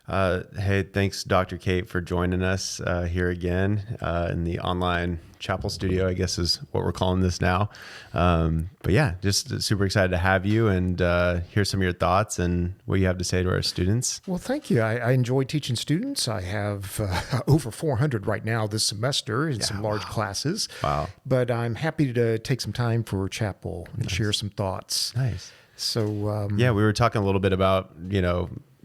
Hey, thanks, Dr. Cate, for joining us here again in the online chapel studio, I guess is what we're calling this now. But yeah, just super excited to have you and hear some of your thoughts and what you have to say to our students. Well, thank you. I enjoy teaching students. I have over 400 right now this semester in some large classes. Wow. But I'm happy to take some time for chapel and share some thoughts. Nice. So, Yeah, we were talking a little bit about,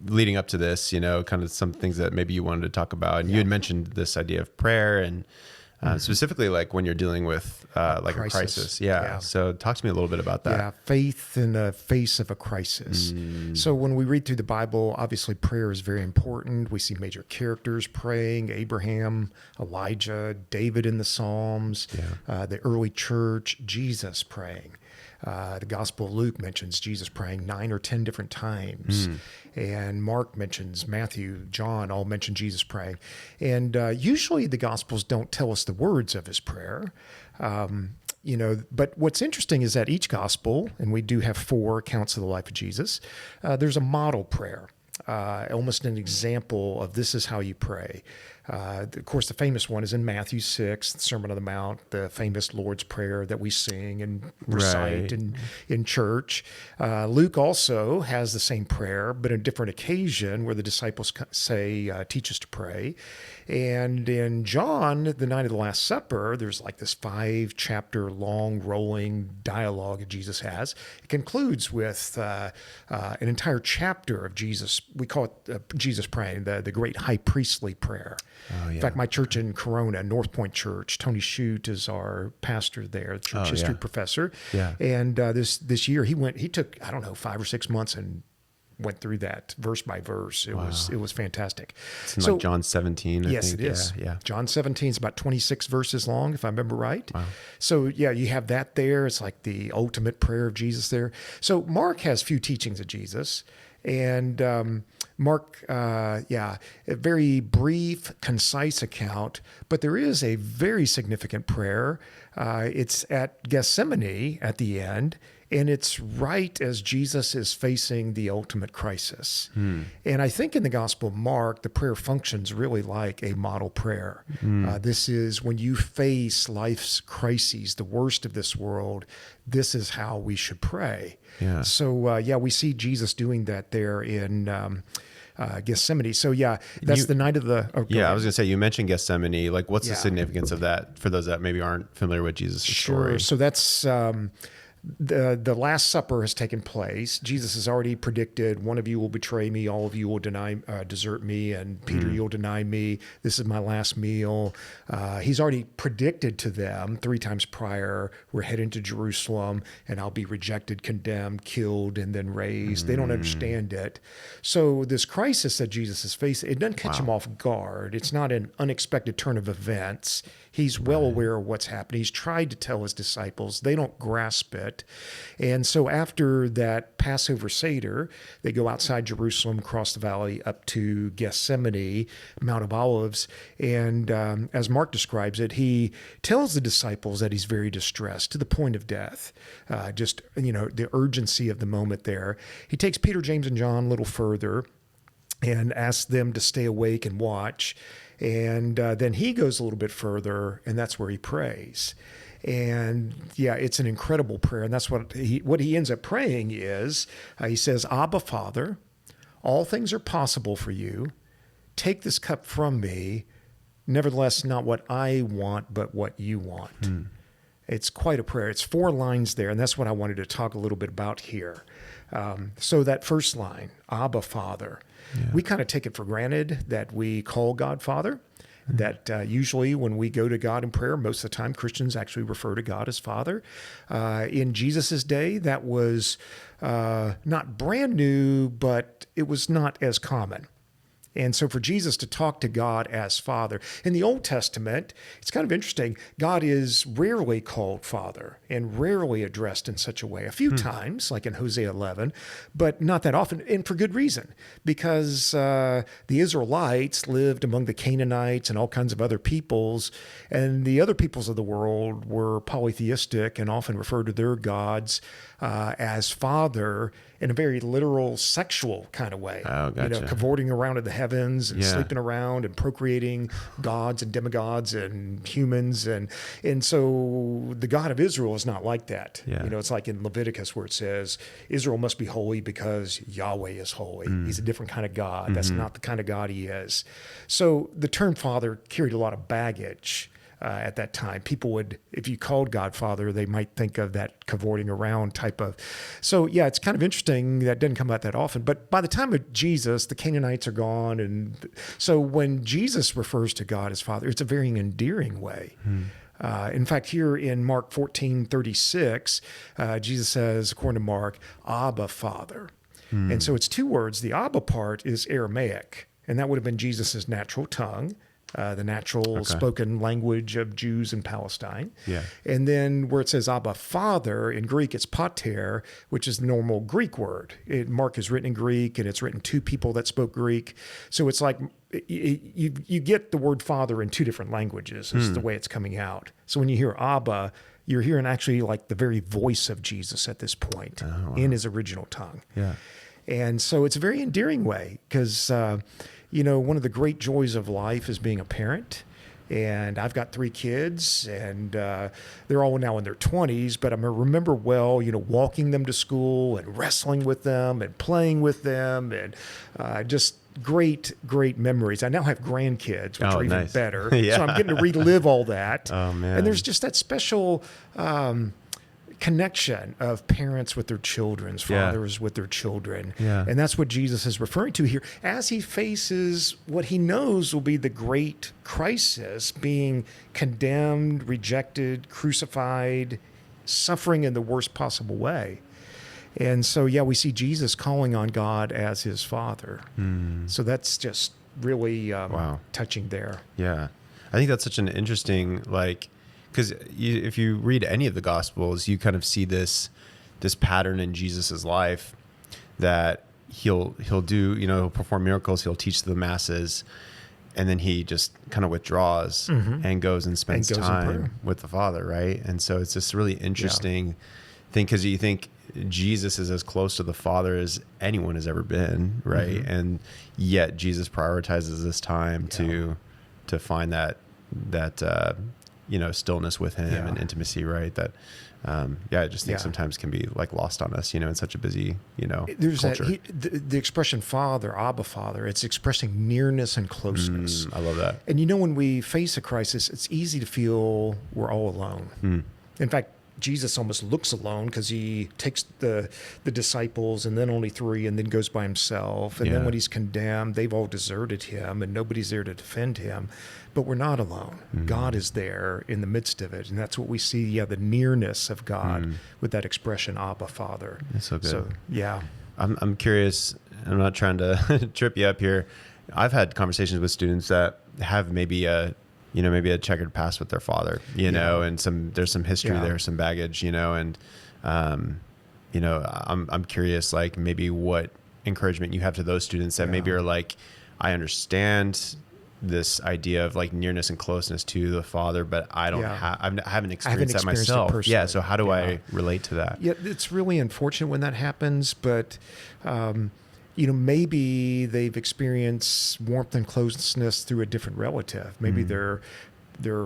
leading up to this, kind of some things that maybe you wanted to talk about. And you had mentioned this idea of prayer and specifically like when you're dealing with like a crisis. Yeah. So talk to me a little bit about that. Yeah, faith in the face of a crisis. So when we read through the Bible, obviously prayer is very important. We see major characters praying: Abraham, Elijah, David in the Psalms, the early church, Jesus praying. The Gospel of Luke mentions Jesus praying 9 or 10 different times. And Mark mentions, Matthew, John all mention Jesus praying. And usually the Gospels don't tell us the words of his prayer. But what's interesting is that each Gospel, and we do have 4 accounts of the life of Jesus, there's a model prayer. Almost an example of this is how you pray. Of course, the famous one is in Matthew 6, the Sermon on the Mount, the famous Lord's Prayer that we sing and recite in church. Luke also has the same prayer, but a different occasion where the disciples say, teach us to pray. And in John, the night of the Last Supper, there's like this 5-chapter long rolling dialogue that Jesus has. It concludes with an entire chapter of Jesus. We call it Jesus praying, the great high priestly prayer. Oh, yeah. In fact, my church in Corona, North Point Church, Tony Shute is our pastor there, church history professor. Yeah. And this year he took, 5 or 6 months and went through that verse by verse. It was fantastic. It's in like John 17, I yes, think. It is. Yeah. John 17 is about 26 verses long, if I remember right. Wow. So you have that there. It's like the ultimate prayer of Jesus there. So Mark has few teachings of Jesus. And Mark, a very brief, concise account, but there is a very significant prayer. It's at Gethsemane at the end, and it's right as Jesus is facing the ultimate crisis. And I think in the Gospel of Mark, the prayer functions really like a model prayer. This is when you face life's crises, the worst of this world, this is how we should pray. Yeah. So, we see Jesus doing that there in Gethsemane. So, that's the night of the... I was going to say, you mentioned Gethsemane. Like, what's the significance of that for those that maybe aren't familiar with Jesus' story? Sure. So that's... The Last Supper has taken place. Jesus has already predicted, one of you will betray me, all of you will desert me, and Peter, you'll deny me. This is my last meal. He's already predicted to them 3 times prior, we're heading to Jerusalem, and I'll be rejected, condemned, killed, and then raised. They don't understand it. So this crisis that Jesus is facing, it doesn't catch him off guard. It's not an unexpected turn of events. He's well aware of what's happening. He's tried to tell his disciples. They don't grasp it. And so after that Passover Seder, they go outside Jerusalem, cross the valley up to Gethsemane, Mount of Olives. And as Mark describes it, he tells the disciples that he's very distressed to the point of death. The urgency of the moment there. He takes Peter, James, and John a little further and asks them to stay awake and watch. And then he goes a little bit further, and that's where he prays. And it's an incredible prayer. And that's what he ends up praying is, he says, Abba, Father, all things are possible for you. Take this cup from me. Nevertheless, not what I want, but what you want. It's quite a prayer. It's 4 lines there, and that's what I wanted to talk a little bit about here. So that first line, Abba, Father, we kind of take it for granted that we call God Father, that usually when we go to God in prayer, most of the time Christians actually refer to God as Father. In Jesus's day, that was not brand new, but it was not as common. And so for Jesus to talk to God as Father, in the Old Testament, it's kind of interesting. God is rarely called Father and rarely addressed in such a way. A few times, like in Hosea 11, but not that often, and for good reason, because the Israelites lived among the Canaanites and all kinds of other peoples, and the other peoples of the world were polytheistic and often referred to their gods as Father in a very literal, sexual kind of way. Oh, gotcha. Cavorting around at the heavens and Yeah. sleeping around and procreating gods and demigods and humans. And so the God of Israel is not like that. Yeah. It's like in Leviticus where it says, Israel must be holy because Yahweh is holy. He's a different kind of God. That's not the kind of God he is. So the term father carried a lot of baggage. At that time, people would, if you called God Father, they might think of that cavorting around type of. So yeah, it's kind of interesting. That doesn't come out that often. But by the time of Jesus, the Canaanites are gone, and so when Jesus refers to God as Father, it's a very endearing way. In fact, here in Mark 14:36, Jesus says, according to Mark, Abba, Father. And so it's two words. The Abba part is Aramaic, and that would have been Jesus's natural tongue. The natural spoken language of Jews in Palestine. Yeah. And then where it says Abba, Father, in Greek, it's pater, which is the normal Greek word. Mark is written in Greek, and it's written to people that spoke Greek. So it's like you get the word Father in two different languages is the way it's coming out. So when you hear Abba, you're hearing actually like the very voice of Jesus at this point in his original tongue. Yeah. And so it's a very endearing way because, one of the great joys of life is being a parent. And I've got 3 kids, and they're all now in their 20s, but I remember well, walking them to school and wrestling with them and playing with them and just great, great memories. I now have grandkids, which are even better. Yeah. So I'm getting to relive all that. Oh, man. And there's just that special connection of parents with their children, fathers with their children. Yeah. And that's what Jesus is referring to here as he faces what he knows will be the great crisis, being condemned, rejected, crucified, suffering in the worst possible way. And so, we see Jesus calling on God as his Father. So that's just really touching there. Yeah. I think that's such an interesting, because if you read any of the Gospels, you kind of see this pattern in Jesus's life that he'll do, he'll perform miracles, he'll teach the masses, and then he just kind of withdraws and goes and spends time with the Father, right? And so it's this really interesting thing because you think Jesus is as close to the Father as anyone has ever been, right? And yet Jesus prioritizes this time to find that stillness with him and intimacy, right? That, I just think sometimes can be lost on us, in such a busy, There's culture. the expression Father, Abba Father, it's expressing nearness and closeness. I love that. And when we face a crisis, it's easy to feel we're all alone. In fact, Jesus almost looks alone because he takes the disciples and then only 3 and then goes by himself. And then when he's condemned, they've all deserted him and nobody's there to defend him. But we're not alone. God is there in the midst of it. And that's what we see, the nearness of God with that expression, Abba, Father. That's so good. So, I'm curious. I'm not trying to trip you up here. I've had conversations with students that have maybe a checkered past with their father, and there's some history there, some baggage, and, I'm curious, maybe what encouragement you have to those students that maybe are I understand this idea of nearness and closeness to the Father, but I don't I haven't experienced that myself. Yeah. So how do I relate to that? Yeah. It's really unfortunate when that happens, but, maybe they've experienced warmth and closeness through a different relative. Maybe their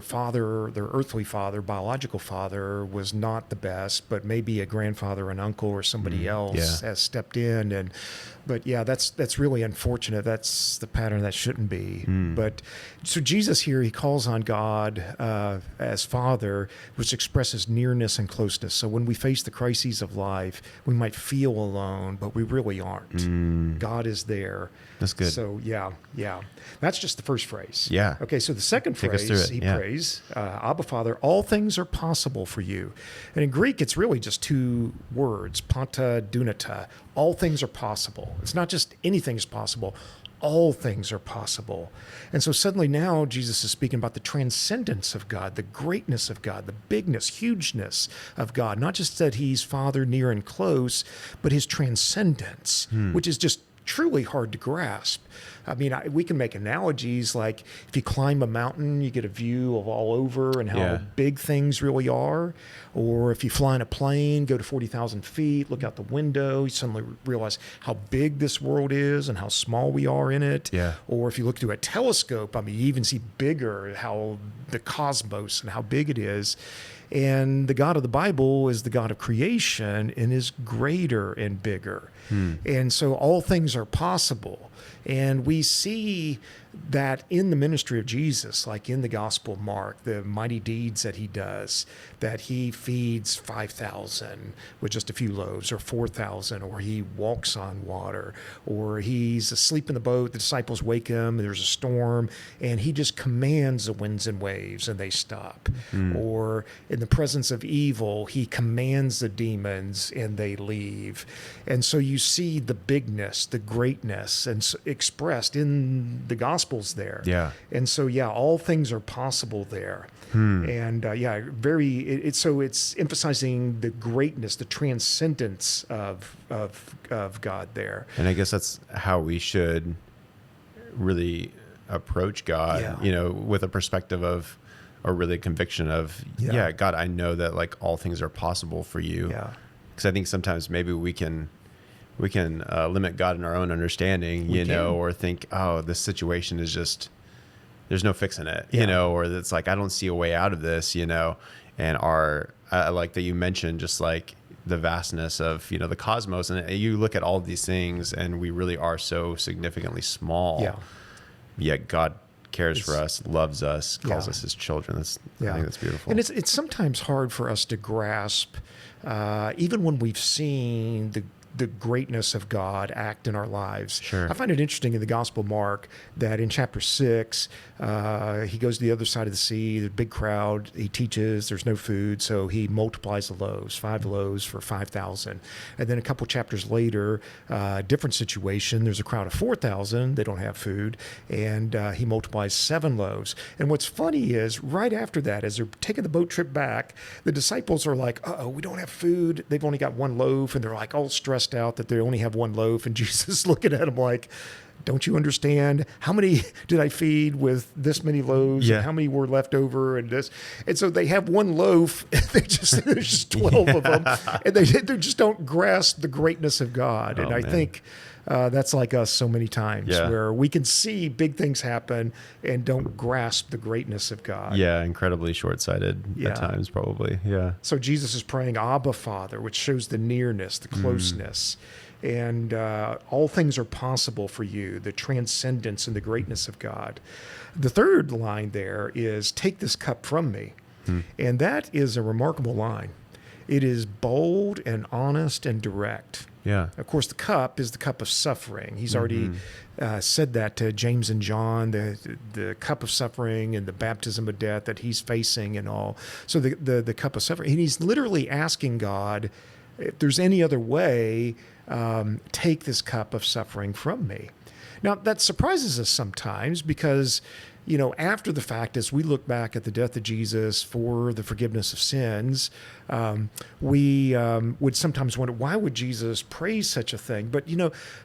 father, their earthly father, biological father was not the best, but maybe a grandfather, an uncle, or somebody else has stepped in. But that's really unfortunate. That's the pattern that shouldn't be. But so Jesus here, he calls on God as Father, which expresses nearness and closeness. So when we face the crises of life, we might feel alone, but we really aren't. God is there. That's good. So that's just the first phrase. Yeah. Okay. So the second phrase, he prays, Abba, Father, all things are possible for you. And in Greek, it's really just 2 words, panta dunata. All things are possible. It's not just anything's possible. All things are possible. And so suddenly now Jesus is speaking about the transcendence of God, the greatness of God, the bigness, hugeness of God. Not just that he's Father, near and close, but his transcendence, which is just truly hard to grasp. I mean, we can make analogies like if you climb a mountain, you get a view of all over and how big things really are. Or if you fly in a plane, go to 40,000 feet, look out the window, you suddenly realize how big this world is and how small we are in it. Yeah. Or if you look through a telescope, I mean, you even see bigger, how the cosmos and how big it is. And the God of the Bible is the God of creation and is greater and bigger. And so all things are possible. And we see that in the ministry of Jesus, like in the Gospel of Mark, the mighty deeds that he does, that he feeds 5,000 with just a few loaves, or 4,000, or he walks on water, or he's asleep in the boat, the disciples wake him, there's a storm, and he just commands the winds and waves and they stop. Or in the presence of evil, he commands the demons and they leave. And so you see the bigness, the greatness, and expressed in the Gospels there. Yeah. And so, all things are possible there. And it's emphasizing the greatness, the transcendence of God there. And I guess that's how we should really approach God, with a perspective of, or really a conviction of, God, I know that like all things are possible for you. Yeah. Because I think sometimes maybe we can limit God in our own understanding, or think, oh, this situation is just, there's no fixing it, or it's like, I don't see a way out of this, and I like that you mentioned just like the vastness of, the cosmos, and you look at all of these things and we really are so significantly small, yet God cares for us, loves us, calls us his children. I think that's beautiful. And it's sometimes hard for us to grasp, even when we've seen the greatness of God act in our lives. Sure. I find it interesting in the Gospel of Mark that in chapter 6, he goes to the other side of the sea, the big crowd, he teaches, there's no food, so he multiplies the loaves, 5 loaves for 5,000. And then a couple chapters later, different situation, there's a crowd of 4,000, they don't have food, and he multiplies 7 loaves. And what's funny is, right after that, as they're taking the boat trip back, the disciples are like, uh-oh, we don't have food, they've only got 1 loaf, and they're like all stressed out that they only have 1 loaf, and Jesus looking at them like, don't you understand? How many did I feed with this many loaves? And how many were left over? And so they have 1 loaf. There's just 12 of them, and they just don't grasp the greatness of God. And I think that's like us so many times, where we can see big things happen and don't grasp the greatness of God. Yeah, incredibly short-sighted at times, probably. Yeah. So Jesus is praying, Abba, Father, which shows the nearness, the closeness. And all things are possible for you, the transcendence and the greatness of God. The third line there is, take this cup from me. And that is a remarkable line. It is bold and honest and direct. Yeah. Of course, the cup is the cup of suffering. He's already said that to James and John, the cup of suffering and the baptism of death that he's facing and all. So the cup of suffering. And he's literally asking God, if there's any other way, take this cup of suffering from me. Now, that surprises us sometimes because, after the fact, as we look back at the death of Jesus for the forgiveness of sins, we would sometimes wonder, why would Jesus pray such a thing? But,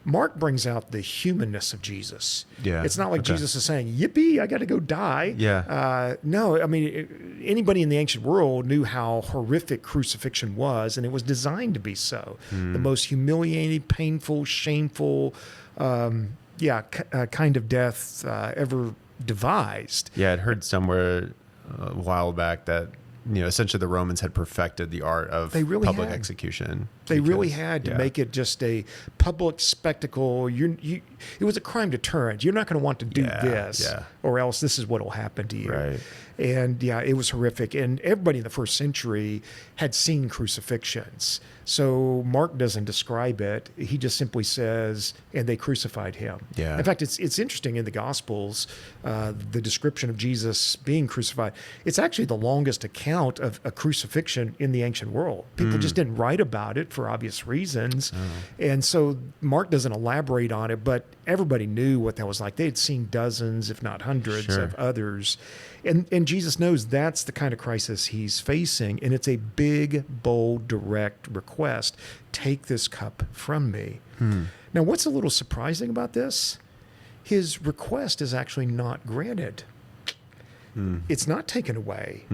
Mark brings out the humanness of Jesus. Yeah. It's not like Jesus is saying, yippee, I got to go die. Yeah. No, I mean, anybody in the ancient world knew how horrific crucifixion was, and it was designed to be so. The most humiliating, painful, shameful, kind of death ever devised. Yeah, I'd heard somewhere a while back that essentially the Romans had perfected the art of public execution. They really had to make it just a public spectacle. It was a crime deterrent. You're not going to want to do this, or else this is what will happen to you. Right. And it was horrific. And everybody in the first century had seen crucifixions. So Mark doesn't describe it. He just simply says, and they crucified him. Yeah. In fact, it's interesting in the Gospels, the description of Jesus being crucified. It's actually the longest account of a crucifixion in the ancient world. People just didn't write about it for obvious reasons. And so Mark doesn't elaborate on it, but everybody knew what that was like. They had seen dozens, if not hundreds of others. And Jesus knows that's the kind of crisis he's facing. And it's a big, bold, direct request. Take this cup from me. Now, what's a little surprising about this? His request is actually not granted. It's not taken away.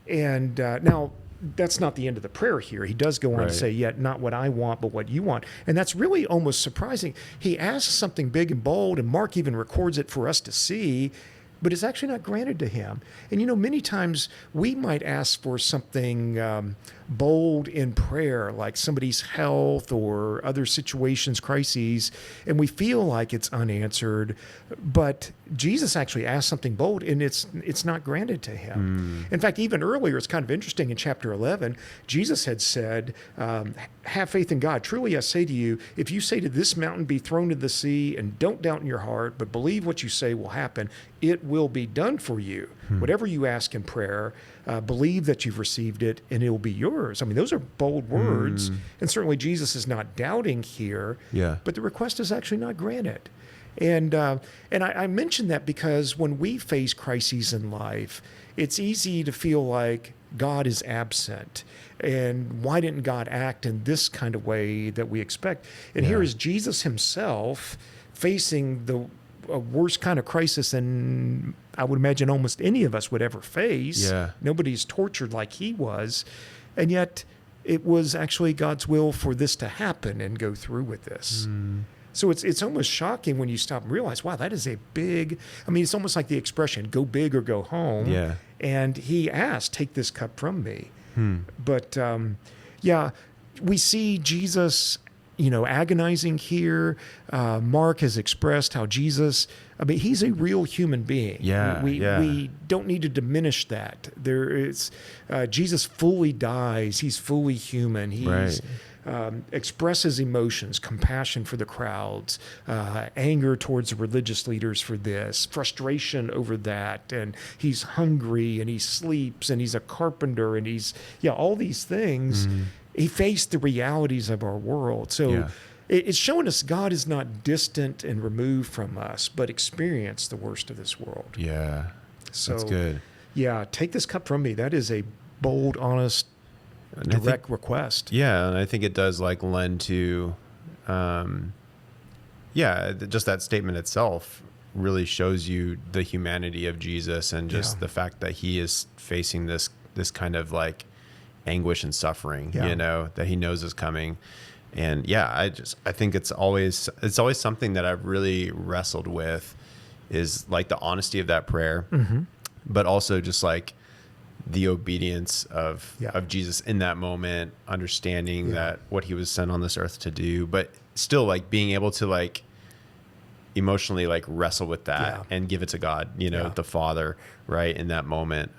And now, that's not the end of the prayer here. He does go on to say, yet not what I want, but what you want. And that's really almost surprising. He asks something big and bold, and Mark even records it for us to see, but it's actually not granted to him. And, many times we might ask for something bold in prayer, like somebody's health or other situations, crises, and we feel like it's unanswered, but Jesus actually asked something bold, and it's not granted to him. In fact, even earlier, it's kind of interesting in chapter 11, Jesus had said, have faith in God. Truly, I say to you, if you say to this mountain, be thrown into the sea, and don't doubt in your heart, but believe what you say will happen, it will be done for you. Whatever you ask in prayer, believe that you've received it, and it will be yours. I mean, those are bold words, and certainly Jesus is not doubting here, but the request is actually not granted. And I mention that because when we face crises in life, it's easy to feel like God is absent. And why didn't God act in this kind of way that we expect? And here is Jesus himself facing the worst kind of crisis than I would imagine almost any of us would ever face. Nobody's tortured like he was. And yet it was actually God's will for this to happen and go through with this. So it's almost shocking when you stop and realize, wow, that is a big, it's almost like the expression, go big or go home. And he asked, take this cup from me. But we see Jesus, agonizing here. Mark has expressed how Jesus, he's a real human being. We don't need to diminish that. Jesus fully dies. He's fully human. He's expresses emotions, compassion for the crowds, anger towards the religious leaders for this, frustration over that, and he's hungry, and he sleeps, and he's a carpenter, and he's all these things. He faced the realities of our world. So it's showing us God is not distant and removed from us, but experienced the worst of this world. So that's good. Take this cup from me. That is a bold, honest, direct request. And I think it does lend to, just that statement itself really shows you the humanity of Jesus and just the fact that he is facing this kind of anguish and suffering, that he knows is coming. And I think it's always something that I've really wrestled with is the honesty of that prayer, but also just the obedience of Jesus in that moment, understanding that what he was sent on this earth to do, but still being able to emotionally wrestle with that and give it to God, the Father, right, in that moment.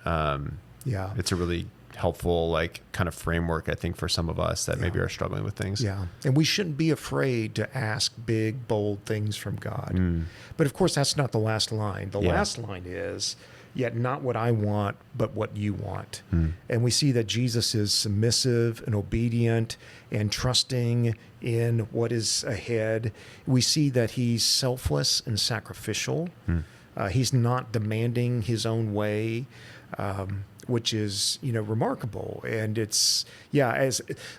It's a really helpful kind of framework, I think, for some of us that maybe are struggling with things. And we shouldn't be afraid to ask big, bold things from God. But of course, that's not the last line. The last line is, yet not what I want, but what you want. And we see that Jesus is submissive and obedient and trusting in what is ahead. We see that he's selfless and sacrificial. He's not demanding his own way, which is, remarkable. And it's,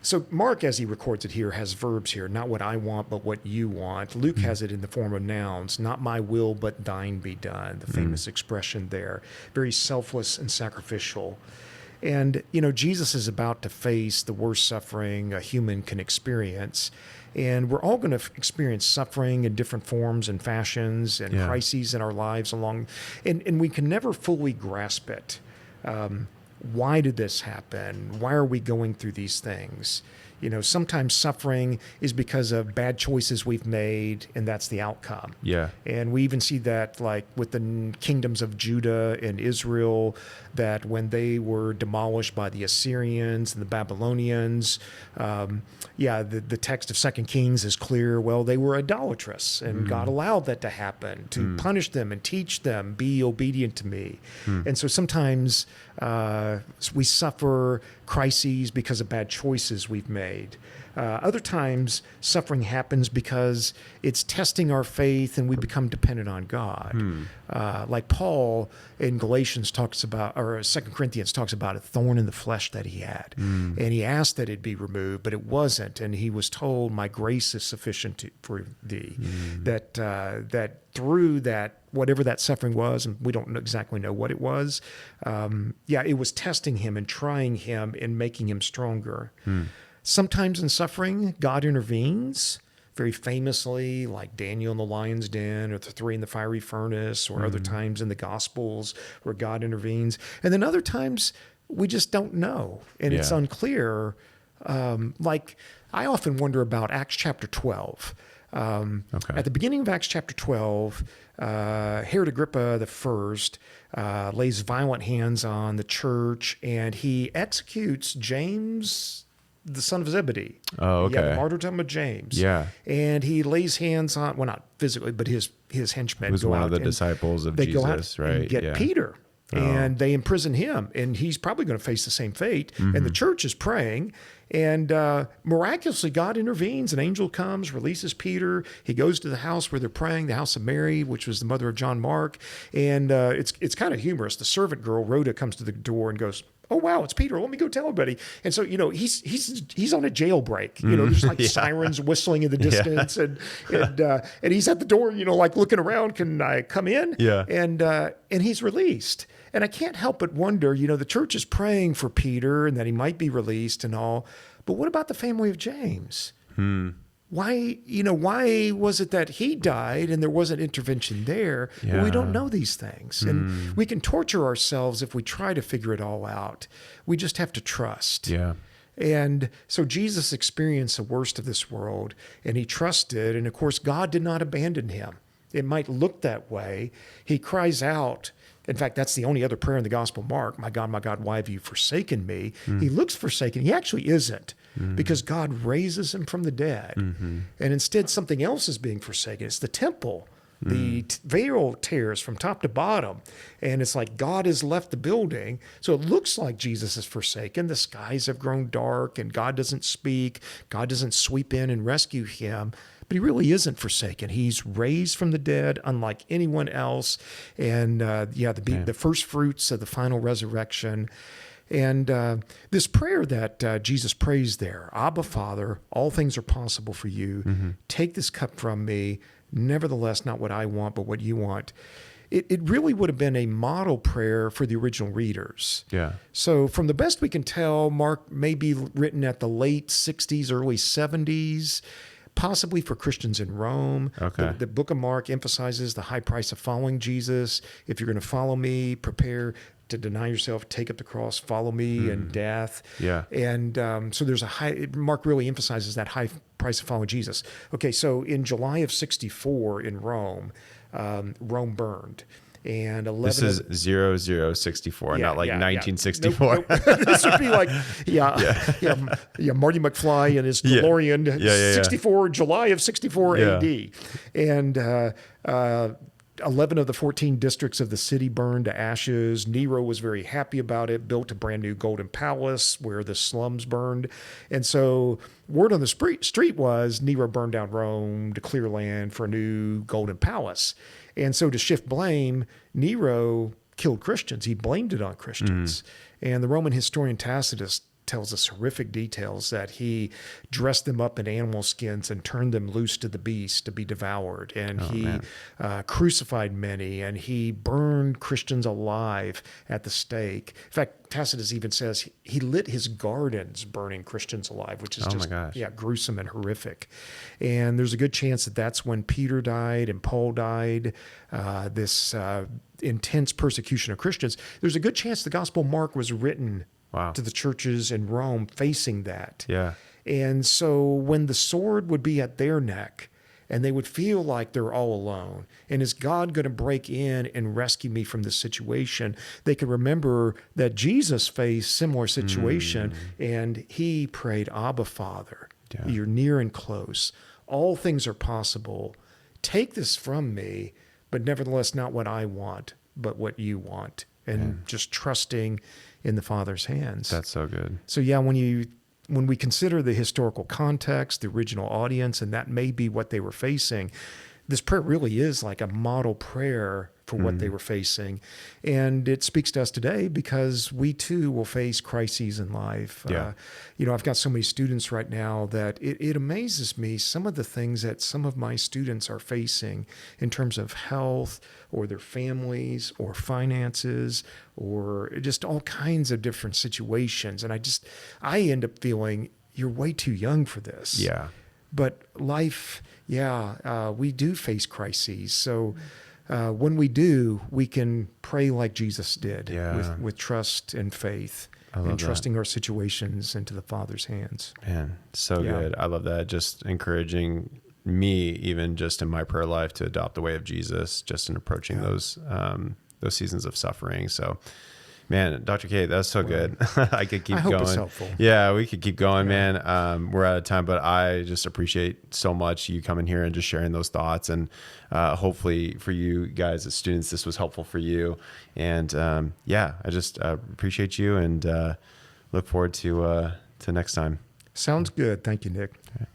so Mark, as he records it here, has verbs here, not what I want, but what you want. Luke has it in the form of nouns, not my will, but thine be done, the famous expression there. Very selfless and sacrificial. And, Jesus is about to face the worst suffering a human can experience. And we're all going to experience suffering in different forms and fashions and crises in our lives and we can never fully grasp it. Why did this happen? Why are we going through these things? Sometimes suffering is because of bad choices we've made, and that's the outcome. And we even see that with the kingdoms of Judah and Israel, that when they were demolished by the Assyrians and the Babylonians, the text of 2 Kings is clear. Well, they were idolatrous, and God allowed that to happen to punish them and teach them, be obedient to me. And so sometimes we suffer crises because of bad choices we've made. made. Other times, suffering happens because it's testing our faith and we become dependent on God. Like Paul in Galatians talks about, or 2 Corinthians talks about a thorn in the flesh that he had. And he asked that it be removed, but it wasn't. And he was told, my grace is sufficient for thee. That through that, whatever that suffering was, and we don't exactly know what it was, it was testing him and trying him and making him stronger. Sometimes in suffering, God intervenes, very famously, like Daniel in the lion's den or the three in the fiery furnace, or other times in the Gospels where God intervenes. And then other times we just don't know, and it's unclear. Like I often wonder about Acts chapter 12. At the beginning of Acts chapter 12, Herod Agrippa I lays violent hands on the church, and he executes James, the son of Zebedee. Oh, okay. The martyrdom of James. Yeah. And he lays hands on, well, not physically, but his henchmen He was go one out. of the disciples of Jesus, right? And get Peter. And they imprison him, and he's probably going to face the same fate. And the church is praying, and miraculously God intervenes. An angel comes, releases Peter. He goes to the house where they're praying, the house of Mary, which was the mother of John Mark. And it's kind of humorous. The servant girl Rhoda comes to the door and goes, "Oh wow, it's Peter. Let me go tell everybody." And so he's on a jailbreak. There's like sirens whistling in the distance, and he's at the door. Like looking around. Can I come in? Yeah. And he's released. And I can't help but wonder. The church is praying for Peter and that he might be released and all. But what about the family of James? Why was it that he died and there wasn't intervention there? Yeah. Well, we don't know these things. And we can torture ourselves if we try to figure it all out. We just have to trust. Yeah. And so Jesus experienced the worst of this world, and he trusted. And of course, God did not abandon him. It might look that way. He cries out. In fact, that's the only other prayer in the Gospel of Mark. My God, why have you forsaken me? He looks forsaken. He actually isn't, because God raises him from the dead. And instead, something else is being forsaken. It's the temple. The veil tears from top to bottom. And it's like God has left the building. So it looks like Jesus is forsaken. The skies have grown dark, and God doesn't speak. God doesn't sweep in and rescue him. But he really isn't forsaken. He's raised from the dead, unlike anyone else. And the first fruits of the final resurrection. And this prayer that Jesus prays there, Abba, Father, all things are possible for you. Take this cup from me. Nevertheless, not what I want, but what you want. It really would have been a model prayer for the original readers. Yeah. So from the best we can tell, Mark may be written at the late 60s, early 70s. Possibly for Christians in Rome. Okay. The book of Mark emphasizes the high price of following Jesus. If you're going to follow me, prepare to deny yourself, take up the cross, follow me in death. Yeah. And so there's Mark really emphasizes that high price of following Jesus. Okay, so in July of 64 in Rome, Rome burned. And 11 This is 0064, not like 1964. Nope. This would be like, Marty McFly and his DeLorean, 64, July of 64 AD. And 11 of the 14 districts of the city burned to ashes. Nero was very happy about it, built a brand new golden palace where the slums burned. And so word on the street was Nero burned down Rome to clear land for a new golden palace. And so to shift blame, Nero killed Christians. He blamed it on Christians. And the Roman historian Tacitus tells us horrific details that he dressed them up in animal skins and turned them loose to the beast to be devoured. And he crucified many, and he burned Christians alive at the stake. In fact, Tacitus even says he lit his gardens burning Christians alive, which is gruesome and horrific. And there's a good chance that that's when Peter died and Paul died, this intense persecution of Christians. There's a good chance the Gospel of Mark was written to the churches in Rome facing that. Yeah. And so when the sword would be at their neck and they would feel like they're all alone, and is God going to break in and rescue me from this situation, they could remember that Jesus faced similar situation and he prayed, Abba, Father, you're near and close. All things are possible. Take this from me, but nevertheless, not what I want, but what you want. And just trusting in the Father's hands. That's so good. So when you when we consider the historical context, the original audience, and that may be what they were facing, this prayer really is like a model prayer for what they were facing. And it speaks to us today because we too will face crises in life. Yeah. I've got so many students right now that it amazes me some of the things that some of my students are facing in terms of health or their families or finances or just all kinds of different situations. And I end up feeling you're way too young for this. Yeah. But life, we do face crises. So when we do, we can pray like Jesus did with trust and faith and trusting our situations into the Father's hands. Man, so good. I love that. Just encouraging me, even just in my prayer life, to adopt the way of Jesus, just in approaching those seasons of suffering. So, man, Dr. Cate, that's so good. I could keep going. It's helpful. Yeah, we could keep going, man. We're out of time, but I just appreciate so much you coming here and just sharing those thoughts. And hopefully for you guys as students, this was helpful for you. And I just appreciate you and look forward to next time. Sounds good. Thank you, Nick. Okay.